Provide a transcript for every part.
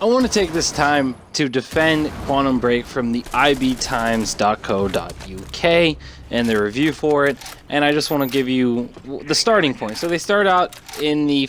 want to take this time to defend Quantum Break from the ibtimes.co.uk and the review for it, and I just want to give you the starting point. So they start out in the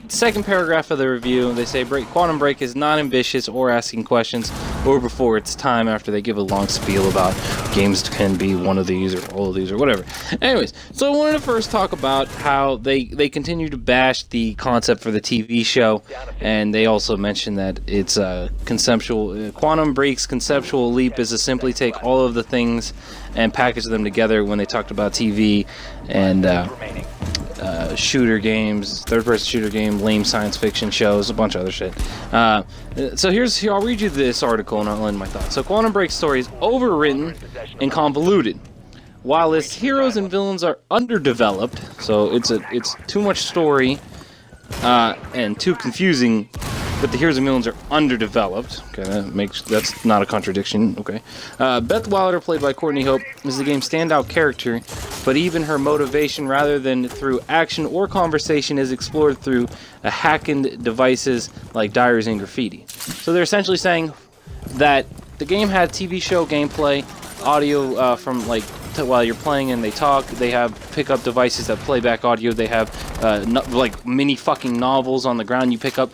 second paragraph of the review. They say Quantum Break is not ambitious or asking questions or before its time, after they give a long spiel about games can be one of these or all of these or whatever. Anyways, so I wanted to first talk about how they continue to bash the concept for the TV show, and they also mention that it's conceptual. Quantum Break's conceptual leap is to simply take all of the things and package them together when they talked about TV and shooter games, third-person shooter game, lame science fiction shows, a bunch of other shit. So here, I'll read you this article and I'll end my thoughts. So Quantum Break's story is overwritten and convoluted. While its heroes and villains are underdeveloped, so it's too much story and too confusing, but the heroes and villains are underdeveloped. Okay, that's not a contradiction. Okay, Beth Wilder, played by Courtney Hope, is the game's standout character, but even her motivation, rather than through action or conversation, is explored through hackened devices like diaries and graffiti. So they're essentially saying that the game had TV show gameplay, audio from while you're playing, and they talk. They have pickup devices that play back audio. They have like mini fucking novels on the ground you pick up.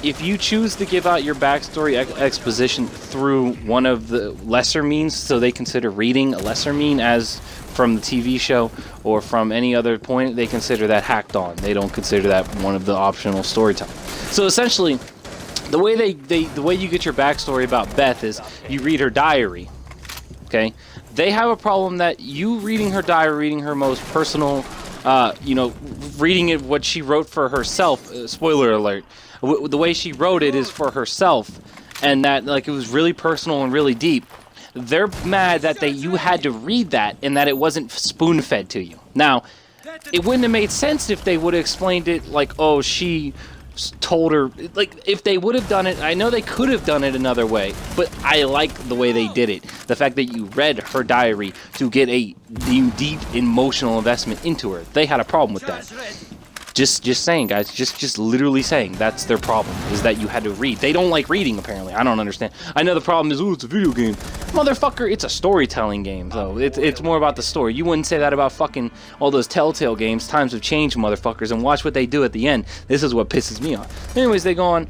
If you choose to give out your backstory exposition through one of the lesser means, so they consider reading a lesser mean as from the TV show or from any other point, they consider that hacked on. They don't consider that one of the optional storytelling. So essentially, the way the way you get your backstory about Beth is you read her diary. Okay, they have a problem that you reading her diary, reading her most personal, reading it what she wrote for herself. Spoiler alert. The way she wrote it is for herself, and that it was really personal and really deep. They're mad that you had to read that and that it wasn't spoon-fed to you. Now, it wouldn't have made sense if they would have explained it like, oh, she told her, if they would have done it. I know they could have done it another way, but I like the way they did it. The fact that you read her diary to get a deep emotional investment into her. They had a problem with that. Just saying, guys. Just literally saying that's their problem, is that you had to read. They don't like reading, apparently. I don't understand. I know the problem is, oh, it's a video game. Motherfucker, it's a storytelling game, though. It's more about the story. You wouldn't say that about fucking all those Telltale games. Times have changed, motherfuckers, and watch what they do at the end. This is what pisses me off. Anyways, they go on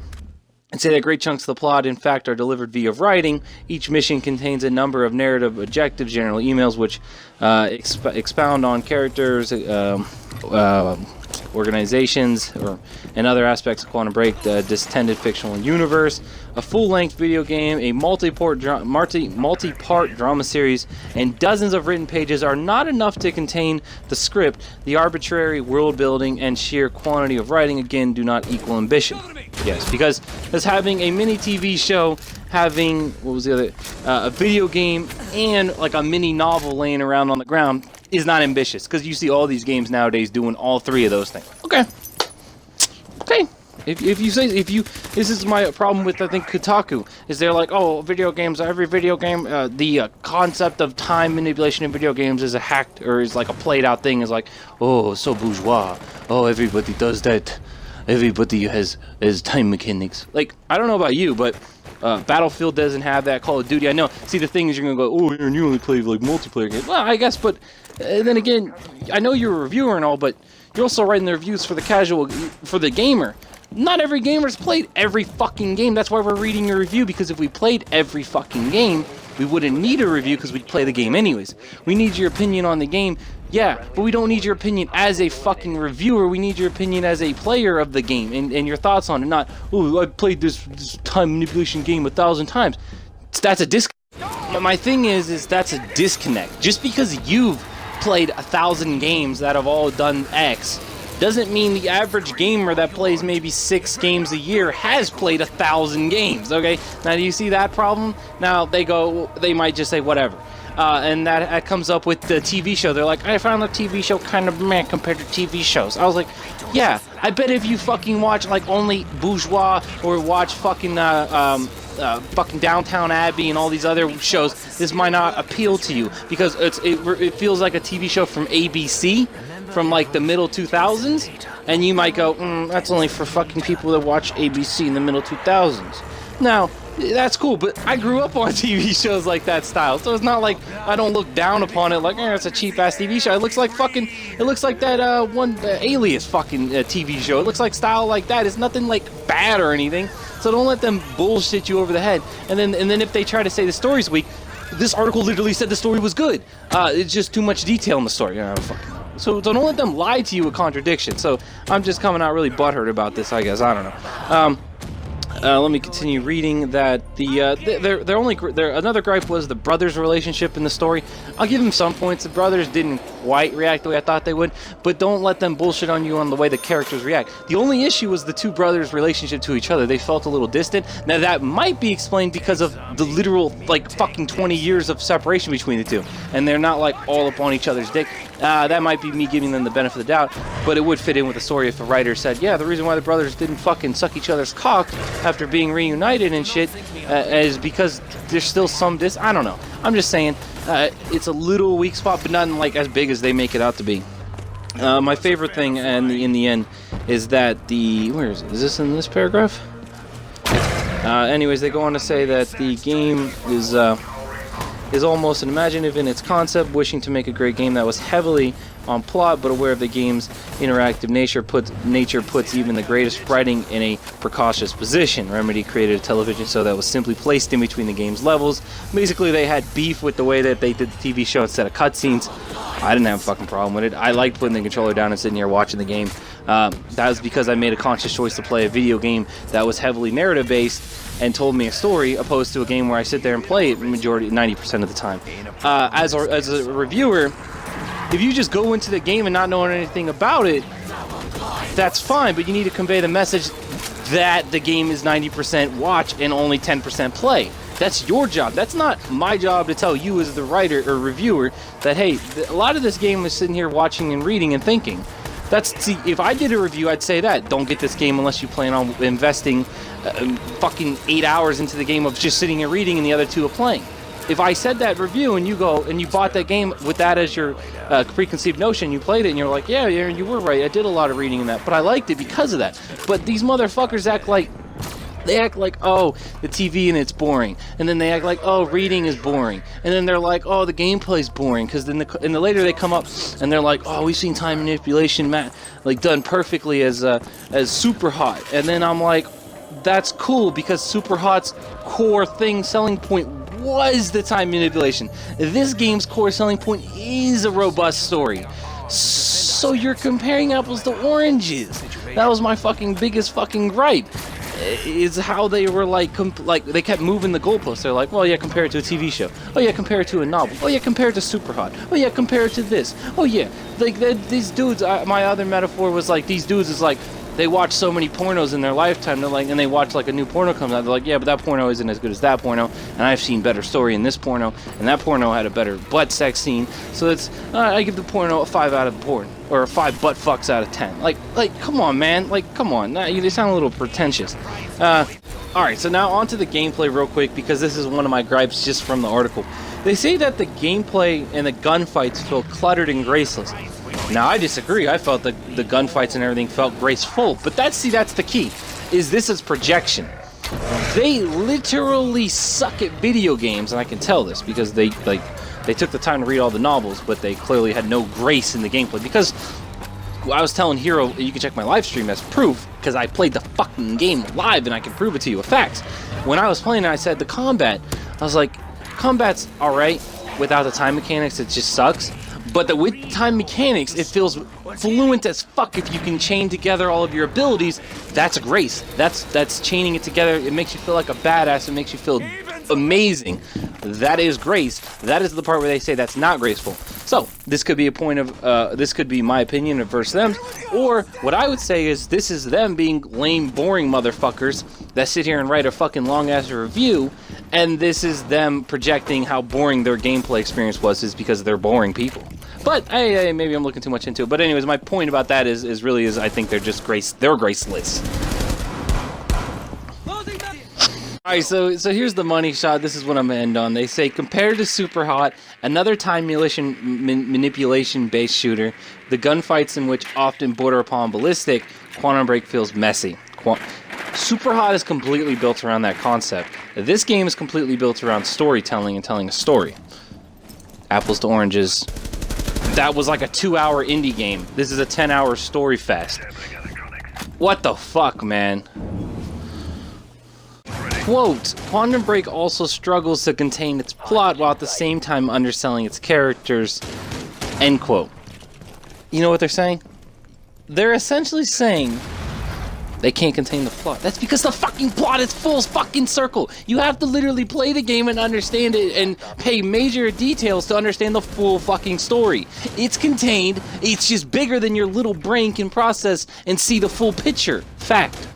and say that great chunks of the plot, in fact, are delivered via writing. Each mission contains a number of narrative objectives, general emails, which expound on characters, organizations, and other aspects of Quantum Break, the distended fictional universe, a full-length video game, a multi-part drama series, and dozens of written pages are not enough to contain the script. The arbitrary world building and sheer quantity of writing, again, do not equal ambition. Yes, because as having a mini TV show, having, what was the other, a video game, and like a mini novel laying around on the ground is not ambitious, because you see all these games nowadays doing all three of those things. Okay. This is my problem with, I think, Kotaku, is they're like, oh, video games, every video game, the concept of time manipulation in video games is a hacked, or is like a played out thing, is like, oh, so bourgeois, oh, everybody does that, everybody has time mechanics. Like, I don't know about you, but Battlefield doesn't have that. Call of Duty, I know. See, the thing is, you're gonna go, oh, and you only play like multiplayer games. Well, I guess, but then again, I know you're a reviewer and all, but you're also writing the reviews for the gamer. Not every gamer's played every fucking game. That's why we're reading your review, because if we played every fucking game, we wouldn't need a review, because we'd play the game anyways. We need your opinion on the game, yeah, but we don't need your opinion as a fucking reviewer. We need your opinion as a player of the game, and your thoughts on it, not, oh, I played this time manipulation game 1,000 times. That's a disconnect. My thing is that's a disconnect. Just because you've played 1,000 games that have all done X doesn't mean the average gamer that plays maybe 6 games a year has played 1,000 games, okay? Now, do you see that problem? Now, they might just say whatever. And that comes up with the TV show. They're like, I found the TV show kind of meh compared to TV shows. I was like, yeah, I bet if you fucking watch like only Bourgeois or watch fucking fucking Downtown Abbey and all these other shows, this might not appeal to you, because it feels like a TV show from ABC from like the middle 2000s, And you might go, that's only for fucking people that watch ABC in the middle 2000s. Now, that's cool, but I grew up on TV shows like that style, so it's not like I don't look down upon it like, it's a cheap-ass TV show. It looks like that one Alias fucking TV show. It looks like style like that. It's nothing like bad or anything, so don't let them bullshit you over the head. And then if they try to say the story's weak, this article literally said the story was good. It's just too much detail in the story. So don't let them lie to you with contradiction. So I'm just coming out really butthurt about this, I guess. I don't know. Let me continue reading that another gripe was the brothers' relationship in the story. I'll give them some points. The brothers didn't quite react the way I thought they would, but don't let them bullshit on you on the way the characters react. The only issue was the two brothers' relationship to each other. They felt a little distant. Now that might be explained because of the literal like fucking 20 years of separation between the two, and they're not like all up on each other's dick. That might be me giving them the benefit of the doubt, but it would fit in with the story if the writer said, yeah, the reason why the brothers didn't fucking suck each other's cock after being reunited and shit is because there's still some I don't know. I'm just saying, it's a little weak spot, but nothing like as big as they make it out to be. My favorite thing in the end is that where is it? Is this in this paragraph? Anyways, they go on to say that the game is almost imaginative in its concept, wishing to make a great game that was heavily on plot, but aware of the game's interactive nature puts even the greatest writing in a precautious position. Remedy created a television show that was simply placed in between the game's levels. Basically, they had beef with the way that they did the TV show instead of cutscenes. I didn't have a fucking problem with it. I liked putting the controller down and sitting here watching the game. That was because I made a conscious choice to play a video game that was heavily narrative-based and told me a story, opposed to a game where I sit there and play it majority 90% of the time. As a reviewer, if you just go into the game and not knowing anything about it, that's fine, but you need to convey the message that the game is 90% watch and only 10% play. That's your job. That's not my job to tell you as the writer or reviewer that, hey, a lot of this game is sitting here watching and reading and thinking. See, if I did a review, I'd say that. Don't get this game unless you plan on investing fucking 8 hours into the game of just sitting here reading and the other 2 are playing. If I said that review and you go and you bought that game with that as your preconceived notion, you played it and you're like, yeah, you were right. I did a lot of reading in that, but I liked it because of that. But these motherfuckers act like, oh, the TV and it's boring, and then they act like, oh, reading is boring, and then they're like, oh, the gameplay's boring, because then the later they come up and they're like, oh, we've seen time manipulation like done perfectly as Super Hot, and then I'm like, that's cool because Super Hot's core selling point was the time manipulation. This game's core selling point is a robust story. So you're comparing apples to oranges. That was my fucking biggest fucking gripe. Is how they were like they kept moving the goalposts. They're like, well, yeah, compare it to a TV show. Oh yeah, compare it to a novel. Oh yeah, compare it to Super Hot. Oh yeah, compare it to this. Oh yeah, like these dudes. My other metaphor was like these dudes is like they watch so many pornos in their lifetime. They're like, and they watch like a new porno comes out. They're like, yeah, but that porno isn't as good as that porno, and I've seen better story in this porno, and that porno had a better butt sex scene. So it's I give the porno a 5 out of porn, or a 5 butt fucks out of 10. Like come on, man. Like come on. They sound a little pretentious. Alright, so now on to the gameplay real quick, because this is one of my gripes just from the article. They say that the gameplay and the gunfights feel cluttered and graceless. Now, I disagree. I felt that the gunfights and everything felt graceful, but that's the key, is this is projection. They literally suck at video games, and I can tell this because they took the time to read all the novels, but they clearly had no grace in the gameplay, because I was telling Hero, you can check my live stream as proof, because I played the fucking game live and I can prove it to you with facts. When I was playing it, I said the combat, I was like, combat's alright, without the time mechanics it just sucks, but with time mechanics it feels fluent as fuck. If you can chain together all of your abilities, that's grace. That's chaining it together. It makes you feel like a badass. It makes you feel amazing. That is grace. That is the part where they say that's not graceful. So this could be a point of this could be my opinion versus them, or what I would say is this is them being lame, boring motherfuckers that sit here and write a fucking long ass review, and this is them projecting how boring their gameplay experience was, is because they're boring people. But hey, maybe I'm looking too much into it. But anyways, my point about that is really I think they're just graceless. Alright, so here's the money shot. This is what I'm gonna end on. They say, compared to Super Hot, another time manipulation-based shooter, the gunfights in which often border upon ballistic, Quantum Break feels messy. Super Hot is completely built around that concept. This game is completely built around storytelling and telling a story. Apples to oranges. That was like a 2-hour indie game. This is a 10-hour story fest. What the fuck, man? Quote, Quantum Break also struggles to contain its plot while at the same time underselling its characters. End quote. You know what they're saying? They're essentially saying they can't contain the plot. That's because the fucking plot is full fucking circle. You have to literally play the game and understand it and pay major details to understand the full fucking story. It's contained. It's just bigger than your little brain can process and see the full picture. Fact.